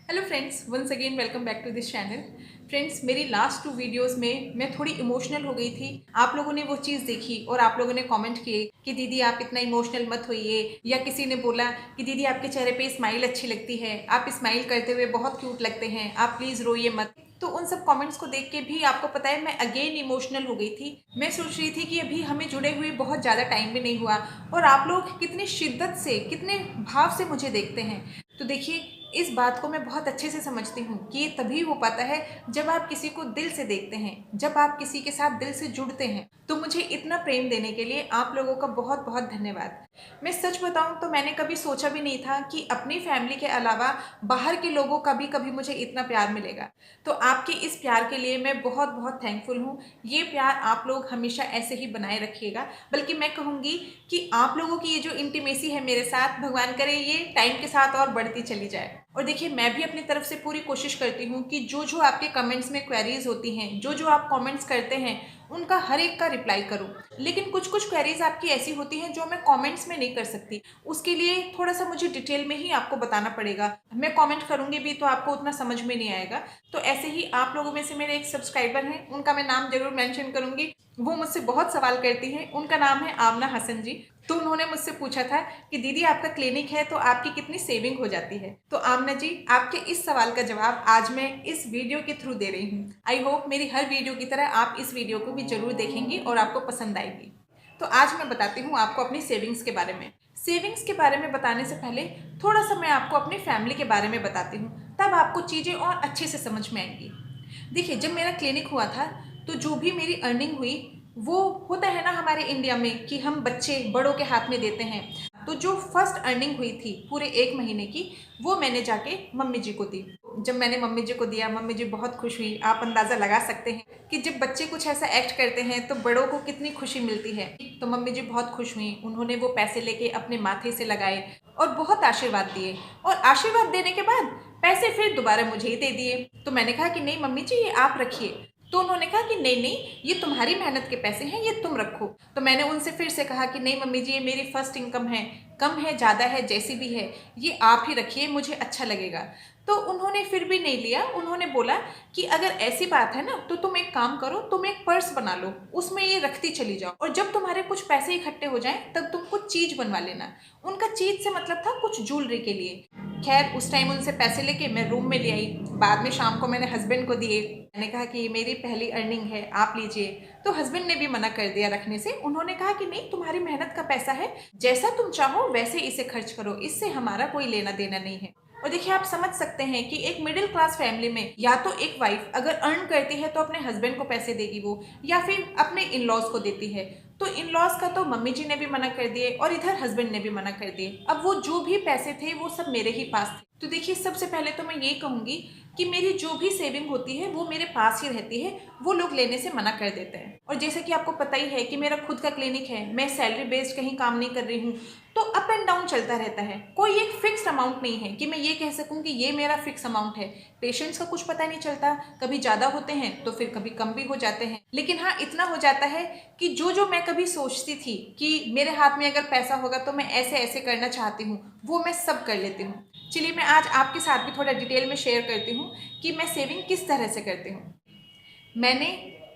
Hello friends, once again welcome back to this channel. Friends, मेरी last 2 videos में मैं थोड़ी इमोशनल हो गई थी। आप लोगों ने वो चीज़ देखी और आप लोगों ने कमेंट किए कि दीदी आप इतना इमोशनल मत होइए, या किसी ने बोला कि दीदी आपके चेहरे पे स्माइल अच्छी लगती है, आप स्माइल करते हुए बहुत क्यूट लगते हैं, आप प्लीज़ रोइए मत। तो उन सब कमेंट्स को देख के भी आपको पता है मैं अगेन इमोशनल हो गई थी। मैं सोच रही थी कि अभी हमें जुड़े हुए बहुत ज़्यादा टाइम भी नहीं हुआ और आप लोग कितनी शिद्दत से, कितने भाव से मुझे देखते हैं। तो देखिए, इस बात को मैं बहुत अच्छे से समझती हूँ कि ये तभी हो पाता है जब आप किसी को दिल से देखते हैं, जब आप किसी के साथ दिल से जुड़ते हैं। तो मुझे इतना प्रेम देने के लिए आप लोगों का बहुत बहुत धन्यवाद। मैं सच बताऊं तो मैंने कभी सोचा भी नहीं था कि अपनी फैमिली के अलावा बाहर के लोगों का भी कभी मुझे इतना प्यार मिलेगा। तो आपके इस प्यार के लिए मैं बहुत बहुत थैंकफुल हूँ। ये प्यार आप लोग हमेशा ऐसे ही बनाए रखिएगा। बल्कि मैं कहूँगी कि आप लोगों की ये जो इंटीमेसी है मेरे साथ, भगवान करे ये टाइम के साथ और बढ़ती चली जाए। और देखिए, मैं भी अपनी तरफ से पूरी कोशिश करती हूँ कि जो जो आपके कमेंट्स में क्वेरीज होती हैं, जो जो आप कमेंट्स करते हैं, उनका हर एक का रिप्लाई करूँ। लेकिन कुछ कुछ क्वेरीज आपकी ऐसी होती हैं जो मैं कमेंट्स में नहीं कर सकती। उसके लिए थोड़ा सा मुझे डिटेल में ही आपको बताना पड़ेगा। मैं कमेंट करूँगी भी तो आपको उतना समझ में नहीं आएगा। तो ऐसे ही आप लोगों में से मेरे एक सब्सक्राइबर हैं, उनका मैं नाम जरूर मेंशन करूँगी। वो मुझसे बहुत सवाल करती हैं। उनका नाम है आमना हसन जी। तो उन्होंने मुझसे पूछा था कि दीदी आपका क्लिनिक है तो आपकी कितनी सेविंग हो जाती है। तो आमना जी, आपके इस सवाल का जवाब आज मैं इस वीडियो के थ्रू दे रही हूँ। आई होप मेरी हर वीडियो की तरह आप इस वीडियो को भी जरूर देखेंगी और आपको पसंद आएगी। तो आज मैं बताती हूँ आपको अपनी सेविंग्स के बारे में। सेविंग्स के बारे में बताने से पहले थोड़ा सा मैं आपको अपनी फैमिली के बारे में बताती हूँ, तब आपको चीज़ें और अच्छे से समझ में आएंगी। देखिए, जब मेरा क्लिनिक हुआ था तो जो भी मेरी अर्निंग हुई, वो होता है ना हमारे इंडिया में कि हम बच्चे बड़ों के हाथ में देते हैं। तो जो फर्स्ट अर्निंग हुई थी पूरे 1 महीने की, वो मैंने जाके मम्मी जी को दी। जब मैंने मम्मी जी को दिया, मम्मी जी बहुत खुश हुई। आप अंदाज़ा लगा सकते हैं कि जब बच्चे कुछ ऐसा एक्ट करते हैं तो बड़ों को कितनी खुशी मिलती है। तो मम्मी जी बहुत खुश हुई। उन्होंने वो पैसे लेके अपने माथे से लगाए और बहुत आशीर्वाद दिए। और आशीर्वाद देने के बाद पैसे फिर दोबारा मुझे ही दे दिए। तो मैंने कहा कि नहीं मम्मी जी, ये आप रखिए। तो उन्होंने कहा कि नहीं नहीं, ये तुम्हारी मेहनत के पैसे हैं, ये तुम रखो। तो मैंने उनसे फिर से कहा कि नहीं मम्मी जी, ये मेरी फर्स्ट इनकम है, कम है ज़्यादा है जैसी भी है, ये आप ही रखिए, मुझे अच्छा लगेगा। तो उन्होंने फिर भी नहीं लिया। उन्होंने बोला कि अगर ऐसी बात है ना तो तुम एक काम करो, तुम एक पर्स बना लो, उसमें ये रखती चली जाओ और जब तुम्हारे कुछ पैसे इकट्ठे हो जाएं तब तुम कुछ चीज़ बनवा लेना। उनका चीज़ से मतलब था कुछ ज्वेलरी के लिए। खैर, उस टाइम उनसे पैसे लेके मैं रूम में ले आई। बाद में शाम को मैंने हस्बैंड को दिए। मैंने कहा कि ये मेरी पहली अर्निंग है, आप लीजिए। तो हस्बैंड ने भी मना कर दिया रखने से। उन्होंने कहा कि नहीं, तुम्हारी मेहनत का पैसा है, जैसा तुम चाहो वैसे इसे खर्च करो, इससे हमारा कोई लेना देना नहीं है। और देखिए, आप समझ सकते हैं कि एक मिडिल क्लास फैमिली में या तो एक वाइफ अगर अर्न करती है तो अपने हस्बैंड को पैसे देगी वो, या फिर अपने इन लॉज को देती है। तो इन लॉज का तो मम्मी जी ने भी मना कर दिए और इधर हस्बैंड ने भी मना कर दिए। अब वो जो भी पैसे थे वो सब मेरे ही पास थे। तो देखिए, सबसे पहले तो मैं ये कहूँगी कि मेरी जो भी सेविंग होती है वो मेरे पास ही रहती है, वो लोग लेने से मना कर देते हैं। और जैसे कि आपको पता ही है कि मेरा खुद का क्लिनिक है, मैं सैलरी बेस्ड कहीं काम नहीं कर रही हूँ। तो अप एंड डाउन चलता रहता है, कोई एक फिक्स अमाउंट नहीं है कि मैं ये कह सकूं कि ये मेरा फिक्स अमाउंट है। पेशेंट्स का कुछ पता नहीं चलता, कभी ज़्यादा होते हैं तो फिर कभी कम भी हो जाते हैं। लेकिन हाँ, इतना हो जाता है कि जो जो मैं कभी सोचती थी कि मेरे हाथ में अगर पैसा होगा तो मैं ऐसे ऐसे करना चाहती हूँ, वो मैं सब कर लेती हूँ। चलिए, मैं आज आपके साथ भी थोड़ा डिटेल में शेयर करती हूँ कि मैं सेविंग किस तरह से करती हूँ। मैंने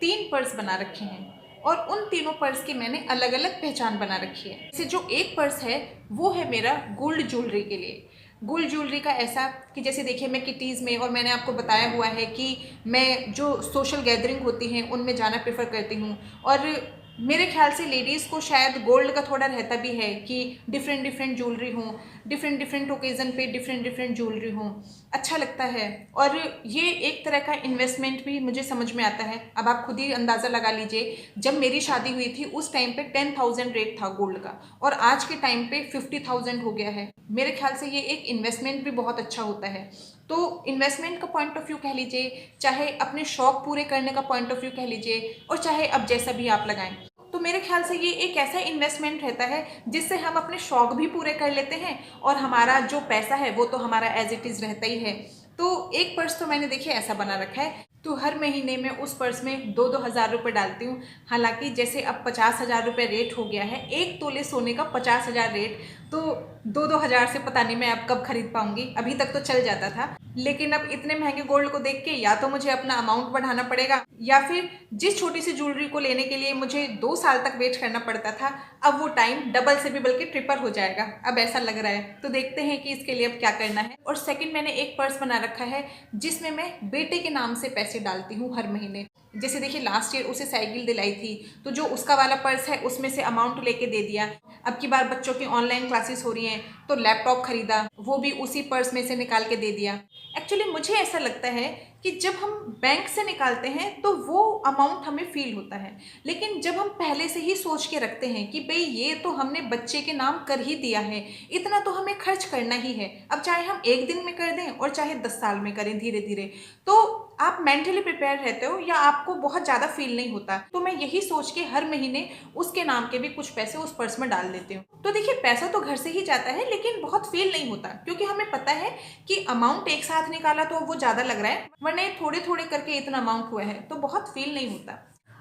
3 पर्स बना रखे हैं और उन तीनों पर्स की मैंने अलग अलग पहचान बना रखी है। जैसे जो एक पर्स है वो है मेरा गोल्ड ज्वेलरी के लिए। गोल्ड ज्वेलरी का ऐसा कि जैसे देखिए, मैं किटीज़ में, और मैंने आपको बताया हुआ है कि मैं जो सोशल गैदरिंग होती हैं उनमें जाना प्रेफर करती हूँ। और मेरे ख्याल से लेडीज़ को शायद गोल्ड का थोड़ा रहता भी है कि डिफरेंट डिफरेंट ज्वेलरी हो, डिफरेंट डिफरेंट ओकेज़न पे डिफरेंट डिफरेंट ज्वेलरी हो, अच्छा लगता है। और ये एक तरह का इन्वेस्टमेंट भी मुझे समझ में आता है। अब आप खुद ही अंदाज़ा लगा लीजिए, जब मेरी शादी हुई थी उस टाइम पे 10,000 रेट था गोल्ड का, और आज के टाइम पे 50,000 हो गया है। मेरे ख्याल से ये एक इन्वेस्टमेंट भी बहुत अच्छा होता है। तो इन्वेस्टमेंट का पॉइंट ऑफ व्यू कह लीजिए, चाहे अपने शौक पूरे करने का पॉइंट ऑफ व्यू कह लीजिए, और चाहे अब जैसा भी आप लगाएं, तो मेरे ख्याल से ये एक ऐसा इन्वेस्टमेंट रहता है जिससे हम अपने शौक भी पूरे कर लेते हैं और हमारा जो पैसा है वो तो हमारा एज इट इज़ रहता ही है। तो एक पर्स तो मैंने देखिए ऐसा बना रखा है। तो हर महीने में उस पर्स में 2-2 हज़ार रुपये डालती हूँ। हालांकि जैसे अब 50,000 रुपये रेट हो गया है, 1 तोले सोने का 50,000 रेट। तो दो हज़ार से पता नहीं मैं अब कब खरीद पाऊंगी। अभी तक तो चल जाता था, लेकिन अब इतने महंगे गोल्ड को देख के या तो मुझे अपना अमाउंट बढ़ाना पड़ेगा, या फिर जिस छोटी सी ज्वेलरी को लेने के लिए मुझे 2 साल तक वेट करना पड़ता था, अब वो टाइम डबल से भी बल्कि ट्रिपल हो जाएगा, अब ऐसा लग रहा है। तो देखते हैं कि इसके लिए अब क्या करना है। और सेकंड, मैंने एक पर्स बना रखा है जिसमें मैं बेटे के नाम से पैसे डालती हूँ हर महीने। जैसे देखिए, लास्ट ईयर उसे साइकिल दिलाई थी, तो जो उसका वाला पर्स है उसमें से अमाउंट लेके दे दिया। अब की बार बच्चों की ऑनलाइन क्लासेस हो रही हैं, तो लैपटॉप खरीदा, वो भी उसी पर्स में से निकाल के दे दिया। एक्चुअली मुझे ऐसा लगता है कि जब हम बैंक से निकालते हैं तो वो अमाउंट हमें फील होता है, लेकिन जब हम पहले से ही सोच के रखते हैं कि भाई ये तो हमने बच्चे के नाम कर ही दिया है, इतना तो हमें खर्च करना ही है, अब चाहे हम एक दिन में कर दें और चाहे 10 साल में करें धीरे धीरे, तो आप मेंटली प्रिपेयर रहते हो या आपको बहुत ज़्यादा फील नहीं होता। तो मैं यही सोच के हर महीने उसके नाम के भी कुछ पैसे उस पर्स में डाल देती हूँ। तो देखिए, पैसा तो घर से ही जाता है, लेकिन बहुत फील नहीं होता, क्योंकि हमें पता है कि अमाउंट एक साथ निकाला तो वो ज़्यादा लग रहा है, वरना थोड़े थोड़े करके इतना अमाउंट हुआ है, तो बहुत फील नहीं होता।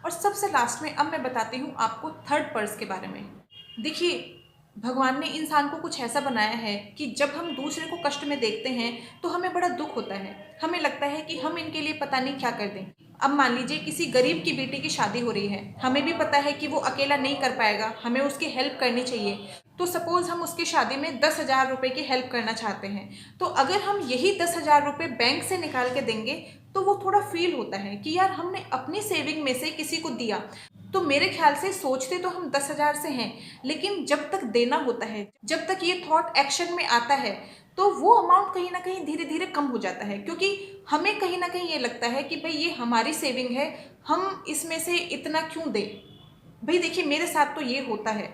और सबसे लास्ट में अब मैं बताती हूँ आपको थर्ड पर्स के बारे में। देखिए, भगवान ने इंसान को कुछ ऐसा बनाया है कि जब हम दूसरे को कष्ट में देखते हैं तो हमें बड़ा दुख होता है। हमें लगता है कि हम इनके लिए पता नहीं क्या कर दें। अब मान लीजिए किसी गरीब की बेटी की शादी हो रही है, हमें भी पता है कि वो अकेला नहीं कर पाएगा, हमें उसकी हेल्प करनी चाहिए। तो सपोज हम उसकी शादी में 10,000 रुपये की हेल्प करना चाहते हैं, तो अगर हम यही 10,000 रुपये बैंक से निकाल के देंगे तो वो थोड़ा फील होता है कि यार हमने अपनी सेविंग में से किसी को दिया। तो मेरे ख्याल से सोचते तो हम 10,000 से हैं, लेकिन जब तक देना होता है, जब तक ये थॉट एक्शन में आता है, तो वो अमाउंट कहीं ना कहीं धीरे धीरे कम हो जाता है, क्योंकि हमें कहीं ना कहीं ये लगता है कि भाई ये हमारी सेविंग है, हम इसमें से इतना क्यों दें। भाई देखिए, मेरे साथ तो ये होता है।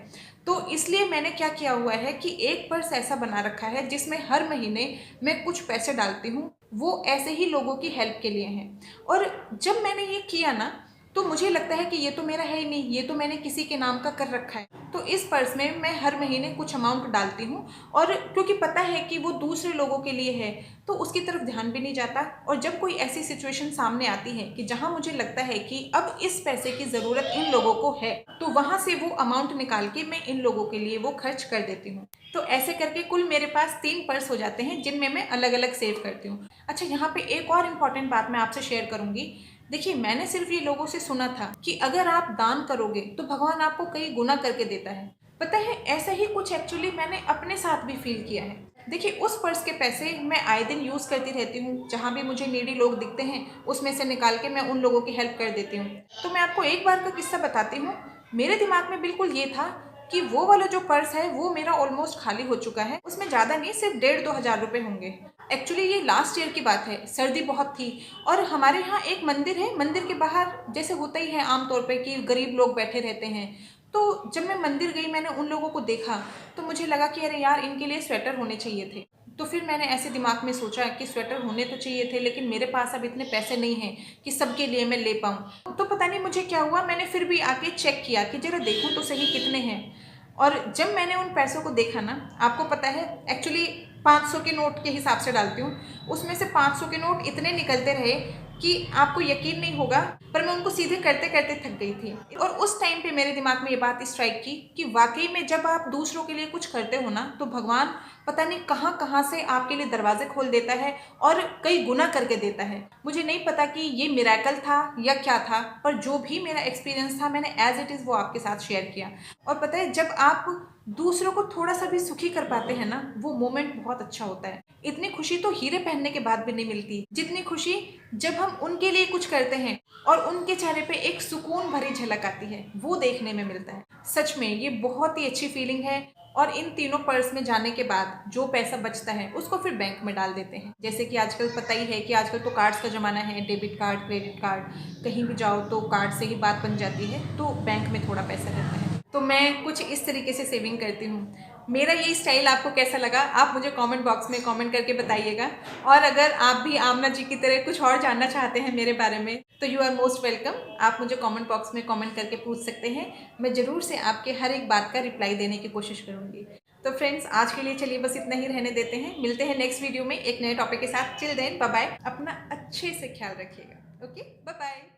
तो इसलिए मैंने क्या किया हुआ है कि एक पर्स ऐसा बना रखा है जिसमें हर महीने मैं कुछ पैसे डालती हूँ, वो ऐसे ही लोगों की हेल्प के लिए हैं। और जब मैंने ये किया ना, तो मुझे लगता है कि ये तो मेरा है ही नहीं, ये तो मैंने किसी के नाम का कर रखा है। तो इस पर्स में मैं हर महीने कुछ अमाउंट डालती हूँ, और क्योंकि पता है कि वो दूसरे लोगों के लिए है, तो उसकी तरफ ध्यान भी नहीं जाता। और जब कोई ऐसी सिचुएशन सामने आती है कि जहाँ मुझे लगता है कि अब इस पैसे की ज़रूरत इन लोगों को है, तो वहाँ से वो अमाउंट निकाल के मैं इन लोगों के लिए वो खर्च कर देती हूँ। तो ऐसे करके कुल मेरे पास 3 पर्स हो जाते हैं जिनमें मैं अलग अलग सेव करती हूँ। अच्छा, यहाँ पे एक और इम्पॉर्टेंट बात मैं आपसे शेयर करूँगी। देखिए, मैंने सिर्फ ये लोगों से सुना था कि अगर आप दान करोगे तो भगवान आपको कई गुना करके देता है। पता है, ऐसा ही कुछ एक्चुअली मैंने अपने साथ भी फील किया है। देखिए, उस पर्स के पैसे मैं आए दिन यूज़ करती रहती हूँ, जहाँ भी मुझे नीडी लोग दिखते हैं उसमें से निकाल के मैं उन लोगों की हेल्प कर देती हूँ। तो मैं आपको एक बार का किस्सा बताती हूँ। मेरे दिमाग में बिल्कुल ये था कि वो वाला जो पर्स है वो मेरा ऑलमोस्ट खाली हो चुका है, उसमें ज़्यादा नहीं, सिर्फ 1,500-2,000 रुपये होंगे। एक्चुअली ये लास्ट ईयर की बात है, सर्दी बहुत थी, और हमारे यहाँ एक मंदिर है, मंदिर के बाहर जैसे होता ही है आमतौर पे कि गरीब लोग बैठे रहते हैं। तो जब मैं मंदिर गई, मैंने उन लोगों को देखा, तो मुझे लगा कि अरे यार, इनके लिए स्वेटर होने चाहिए थे। तो फिर मैंने ऐसे दिमाग में सोचा कि स्वेटर होने तो चाहिए थे, लेकिन मेरे पास अब इतने पैसे नहीं हैं कि सबके लिए मैं ले पाऊँ। तो पता नहीं मुझे क्या हुआ, मैंने फिर भी आके चेक किया कि जरा देखूँ तो सही कितने हैं। और जब मैंने उन पैसों को देखा ना, आपको पता है, एक्चुअली 500 के नोट के हिसाब से डालती हूँ, उसमें से 500 के नोट इतने निकलते रहे कि आपको यकीन नहीं होगा, पर मैं उनको सीधे करते करते थक गई थी। और उस टाइम पे मेरे दिमाग में ये बात स्ट्राइक की कि वाकई में जब आप दूसरों के लिए कुछ करते हो ना, तो भगवान पता नहीं कहाँ कहाँ से आपके लिए दरवाजे खोल देता है और कई गुना करके देता है। मुझे नहीं पता कि ये मिरेकल था या क्या था, पर जो भी मेरा एक्सपीरियंस था, मैंने एज इट इज़ वो आपके साथ शेयर किया। और पता है, जब आप दूसरों को थोड़ा सा भी सुखी कर पाते हैं ना, वो मोमेंट बहुत अच्छा होता है। इतनी खुशी तो हीरे पहनने के बाद भी नहीं मिलती, जितनी खुशी जब हम उनके लिए कुछ करते हैं और उनके चेहरे पे एक सुकून भरी झलक आती है, वो देखने में मिलता है। सच में ये बहुत ही अच्छी फीलिंग है। और इन तीनों पर्स में जाने के बाद जो पैसा बचता है उसको फिर बैंक में डाल देते हैं। जैसे कि आजकल पता ही है कि आजकल तो कार्ड्स का ज़माना है, डेबिट कार्ड, क्रेडिट कार्ड, कहीं भी जाओ तो कार्ड से ही बात बन जाती है, तो बैंक में थोड़ा पैसा रहता है। तो मैं कुछ इस तरीके से सेविंग करती हूँ। मेरा ये स्टाइल आपको कैसा लगा, आप मुझे कमेंट बॉक्स में कमेंट करके बताइएगा। और अगर आप भी आमना जी की तरह कुछ और जानना चाहते हैं मेरे बारे में, तो यू आर मोस्ट वेलकम। आप मुझे कमेंट बॉक्स में कमेंट करके पूछ सकते हैं, मैं ज़रूर से आपके हर एक बात का रिप्लाई देने की कोशिश करूँगी। तो फ्रेंड्स, आज के लिए चलिए बस इतना ही रहने देते हैं। मिलते हैं नेक्स्ट वीडियो में एक नए टॉपिक के साथ। टिल देन बाय बाय, अपना अच्छे से ख्याल रखिएगा। Okay, bye bye.